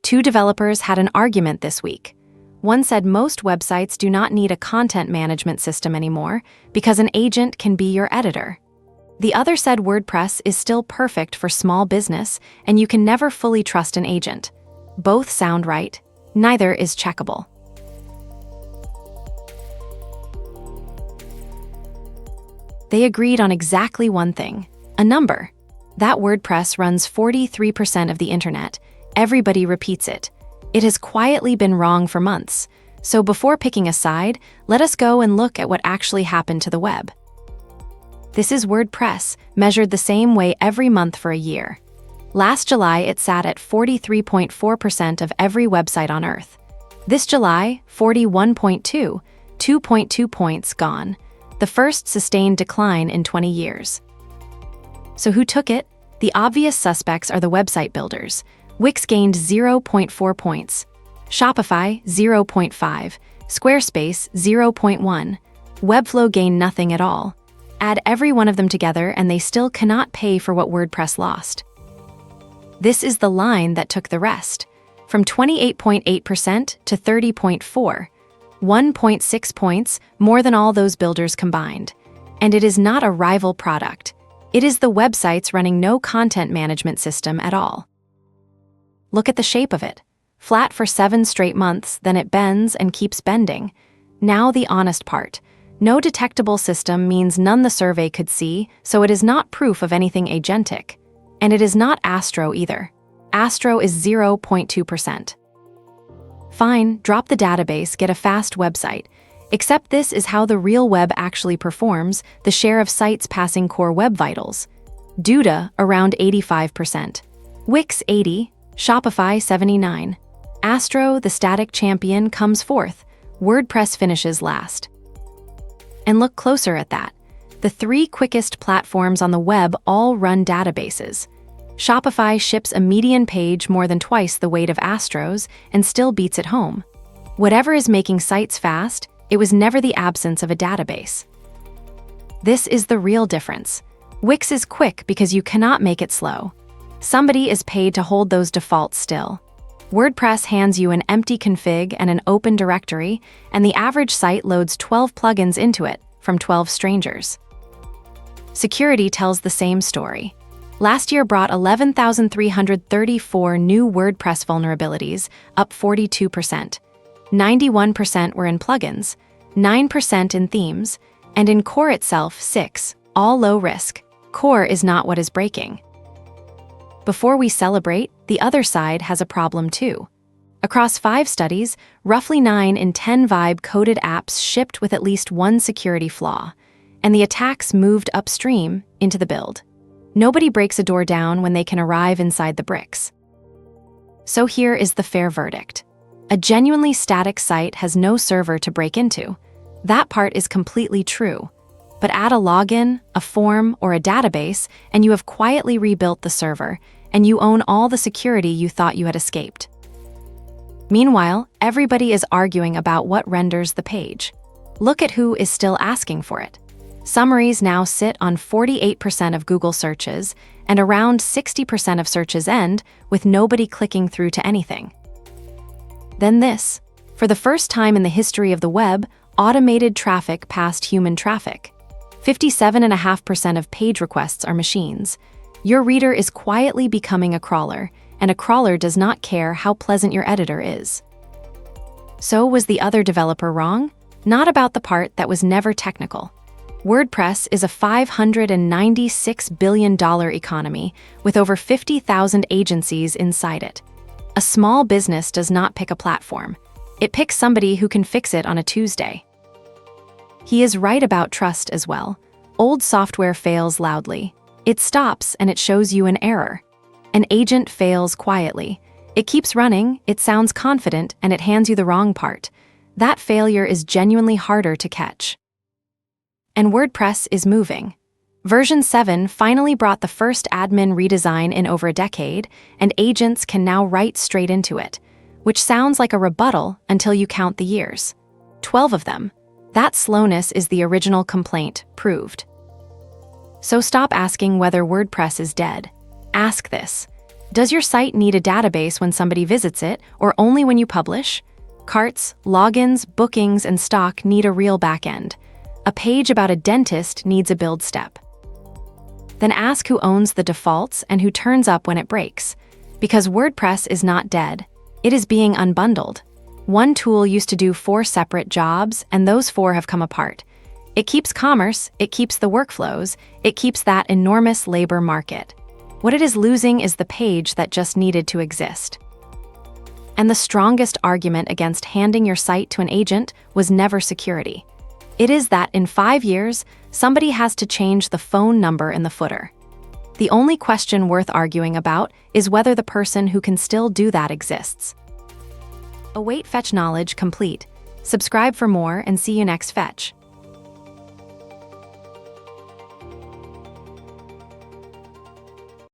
Two developers had an argument this week. One said most websites do not need a content management system anymore because an agent can be your editor. The other said WordPress is still perfect for small business and you can never fully trust an agent. Both sound right, neither is checkable. They agreed on exactly one thing, a number. That WordPress runs 43% of the internet. Everybody repeats it. It has quietly been wrong for months. So before picking a side, let us go and look at what actually happened to the web. This is WordPress, measured the same way every month for a year. Last July, it sat at 43.4% of every website on Earth. This July, 41.2, 2.2 points gone. The first sustained decline in 20 years. So who took it? The obvious suspects are the website builders. Wix gained 0.4 points. Shopify, 0.5. Squarespace, 0.1. Webflow gained nothing at all. Add every one of them together and they still cannot pay for what WordPress lost. This is the line that took the rest. From 28.8% to 30.4%. 1.6 points, more than all those builders combined. And it is not a rival product. It is the websites running no content management system at all. Look at the shape of it. Flat for 7 straight months, then it bends and keeps bending. Now the honest part. No detectable system means none the survey could see, so it is not proof of anything agentic. And it is not Astro either. Astro is 0.2%. Fine, drop the database, get a fast website. Except this is how the real web actually performs, the share of sites passing core web vitals. Duda, around 85%. Wix, 80%. Shopify, 79%. Astro, the static champion, comes fourth. WordPress finishes last. And look closer at that. The 3 quickest platforms on the web all run databases. Shopify ships a median page more than twice the weight of Astro's and still beats it home. Whatever is making sites fast, it was never the absence of a database. This is the real difference. Wix is quick because you cannot make it slow. Somebody is paid to hold those defaults still. WordPress hands you an empty config and an open directory, and the average site loads 12 plugins into it from 12 strangers. Security tells the same story. Last year brought 11,334 new WordPress vulnerabilities, up 42%. 91% were in plugins, 9% in themes, and in core itself 6%, all low risk. Core is not what is breaking. Before we celebrate, the other side has a problem too. Across 5 studies, roughly 9 in 10 Vibe-coded apps shipped with at least one security flaw, and the attacks moved upstream into the build. Nobody breaks a door down when they can arrive inside the bricks. So here is the fair verdict. A genuinely static site has no server to break into. That part is completely true. But add a login, a form, or a database, and you have quietly rebuilt the server, and you own all the security you thought you had escaped. Meanwhile, everybody is arguing about what renders the page. Look at who is still asking for it. Summaries now sit on 48% of Google searches, and around 60% of searches end with nobody clicking through to anything. Then this. For the first time in the history of the web, automated traffic passed human traffic. 57.5% of page requests are machines. Your reader is quietly becoming a crawler, and a crawler does not care how pleasant your editor is. So was the other developer wrong? Not about the part that was never technical. WordPress is a $596 billion economy with over 50,000 agencies inside it. A small business does not pick a platform. It picks somebody who can fix it on a Tuesday. He is right about trust as well. Old software fails loudly. It stops and it shows you an error. An agent fails quietly. It keeps running, it sounds confident, and it hands you the wrong part. That failure is genuinely harder to catch. And WordPress is moving. Version 7 finally brought the first admin redesign in over a decade, and agents can now write straight into it, which sounds like a rebuttal until you count the years. 12 of them. That slowness is the original complaint, proved. So stop asking whether WordPress is dead. Ask this. Does your site need a database when somebody visits it, or only when you publish? Carts, logins, bookings, and stock need a real backend. A page about a dentist needs a build step. Then ask who owns the defaults and who turns up when it breaks. Because WordPress is not dead. It is being unbundled. One tool used to do 4 separate jobs, and those 4 have come apart. It keeps commerce, it keeps the workflows, it keeps that enormous labor market. What it is losing is the page that just needed to exist. And the strongest argument against handing your site to an agent was never security. It is that in 5 years, somebody has to change the phone number in the footer. The only question worth arguing about is whether the person who can still do that exists. Await fetch knowledge complete. Subscribe for more and see you next fetch.